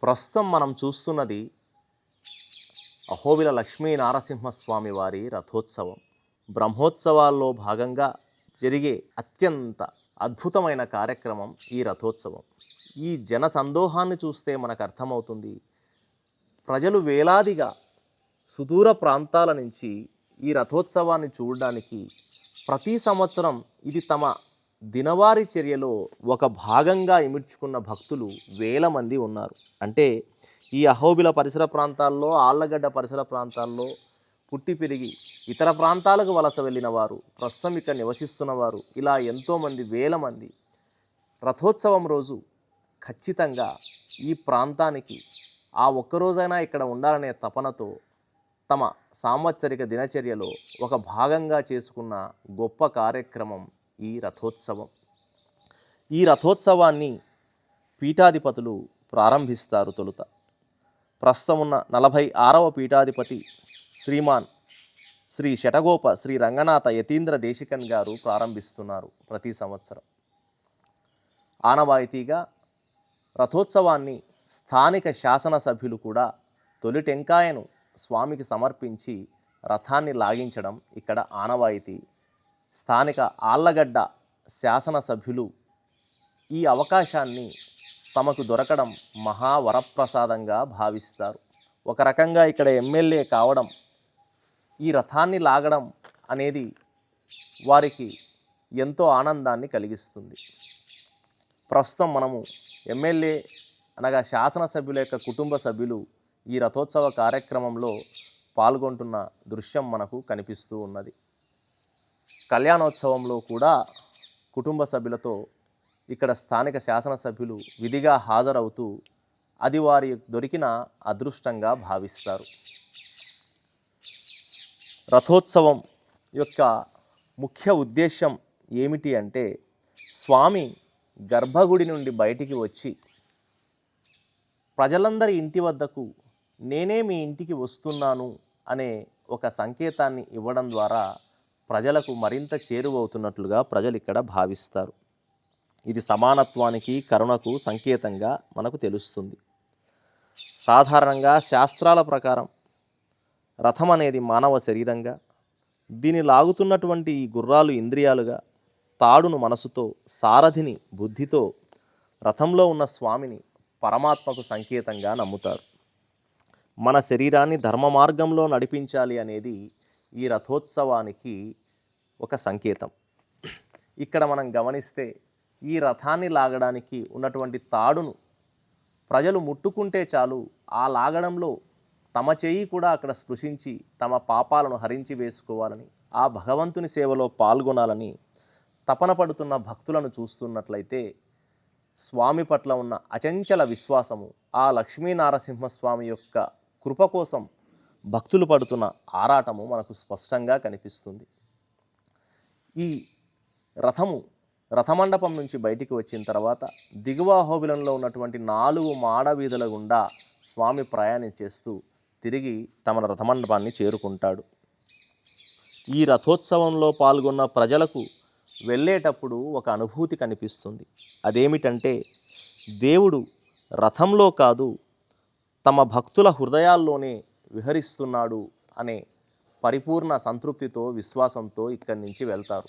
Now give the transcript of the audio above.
ప్రస్తుతం మనం చూస్తున్నది అహోబిల లక్ష్మీ నారసింహస్వామి వారి రథోత్సవం. బ్రహ్మోత్సవాల్లో భాగంగా జరిగే అత్యంత అద్భుతమైన కార్యక్రమం ఈ రథోత్సవం. ఈ జన సందోహాన్ని చూస్తే మనకు అర్థమవుతుంది, ప్రజలు వేలాదిగా సుదూర ప్రాంతాల నుంచి ఈ రథోత్సవాన్ని చూడడానికి ప్రతి సంవత్సరం ఇది తమ దినవారీ చర్యలో ఒక భాగంగా ఇమిడ్చుకున్న భక్తులు వేల మంది ఉన్నారు. అంటే ఈ అహోబిల పరిసర ప్రాంతాల్లో, ఆళ్లగడ్డ పరిసర ప్రాంతాల్లో పుట్టి పెరిగి ఇతర ప్రాంతాలకు వలస వెళ్ళిన వారు, ప్రస్తుతం ఇక్కడ నివసిస్తున్న వారు, ఇలా ఎంతోమంది వేల మంది రథోత్సవం రోజు ఖచ్చితంగా ఈ ప్రాంతానికి ఆ ఒక్కరోజైనా ఇక్కడ ఉండాలనే తపనతో తమ సాంవత్సరిక దినచర్యలో ఒక భాగంగా చేసుకున్న గొప్ప కార్యక్రమం ఈ రథోత్సవం. ఈ రథోత్సవాన్ని పీఠాధిపతులు ప్రారంభిస్తారు. తొలుత ప్రస్తుతం ఉన్న 46వ పీఠాధిపతి శ్రీమాన్ శ్రీ శటగోప శ్రీ రంగనాథ యతీంద్ర దేశికన్ గారు ప్రారంభిస్తున్నారు. ప్రతి సంవత్సరం ఆనవాయితీగా రథోత్సవాన్ని స్థానిక శాసనసభ్యులు కూడా తొలి టెంకాయను స్వామికి సమర్పించి రథాన్ని లాగించడం ఇక్కడ ఆనవాయితీ. స్థానిక ఆళ్లగడ్డ శాసనసభ్యులు ఈ అవకాశాన్ని తమకు దొరకడం మహావరప్రసాదంగా భావిస్తారు. ఒక రకంగా ఇక్కడ ఎమ్మెల్యే కావడం, ఈ రథాన్ని లాగడం అనేది వారికి ఎంతో ఆనందాన్ని కలిగిస్తుంది. ప్రస్తుతం మనము ఎమ్మెల్యే అనగా శాసనసభ్యుల యొక్క కుటుంబ సభ్యులు ఈ రథోత్సవ కార్యక్రమంలో పాల్గొంటున్న దృశ్యం మనకు కనిపిస్తూ ఉన్నది. కళ్యాణోత్సవంలో కూడా కుటుంబ సభ్యులతో ఇక్కడ స్థానిక శాసనసభ్యులు విధిగా హాజరవుతూ అది వారి దొరికిన అదృష్టంగా భావిస్తారు. రథోత్సవం యొక్క ముఖ్య ఉద్దేశం ఏమిటి అంటే, స్వామి గర్భగుడి నుండి బయటికి వచ్చి ప్రజలందరి ఇంటి వద్దకు నేనే మీ ఇంటికి వస్తున్నాను అనే ఒక సంకేతాన్ని ఇవ్వడం ద్వారా ప్రజలకు మరింత చేరువవుతున్నట్లుగా ప్రజలు ఇక్కడ భావిస్తారు. ఇది సమానత్వానికి, కరుణకు సంకేతంగా మనకు తెలుస్తుంది. సాధారణంగా శాస్త్రాల ప్రకారం రథం అనేది మానవ శరీరంగా, దీన్ని లాగుతున్నటువంటి ఈ గుర్రాలు ఇంద్రియాలుగా, తాడును మనసుతో, సారథిని బుద్ధితో, రథంలో ఉన్న స్వామిని పరమాత్మకు సంకేతంగా నమ్ముతారు. మన శరీరాన్ని ధర్మ మార్గంలో నడిపించాలి అనేది ఈ రథోత్సవానికి ఒక సంకేతం. ఇక్కడ మనం గమనిస్తే ఈ రథాన్ని లాగడానికి ఉన్నటువంటి తాడును ప్రజలు ముట్టుకుంటే చాలు, ఆ లాగడంలో తమ చేయి కూడా అక్కడ స్పృశించి తమ పాపాలను హరించి వేసుకోవాలని, ఆ భగవంతుని సేవలో పాల్గొనాలని తపన పడుతున్న భక్తులను చూస్తున్నట్లయితే స్వామి పట్ల ఉన్న అచంచల విశ్వాసము, ఆ లక్ష్మీనారసింహస్వామి యొక్క కృప కోసం భక్తులు పడుతున్న ఆరాటము మనకు స్పష్టంగా కనిపిస్తుంది. ఈ రథమండపం నుంచి బయటికి వచ్చిన తర్వాత దిగువ అహోబిలంలో ఉన్నటువంటి 4 మాడ వీధుల గుండా స్వామి ప్రయాణం చేస్తూ తిరిగి తమ రథమండపాన్ని చేరుకుంటాడు. ఈ రథోత్సవంలో పాల్గొన్న ప్రజలకు వెళ్ళేటప్పుడు ఒక అనుభూతి కనిపిస్తుంది. అదేమిటంటే, దేవుడు రథంలో కాదు తమ భక్తుల హృదయాల్లోనే విహరిస్తున్నాడు అనే పరిపూర్ణ సంతృప్తితో, విశ్వాసంతో ఇక్కడి నుంచి వెళ్తారు.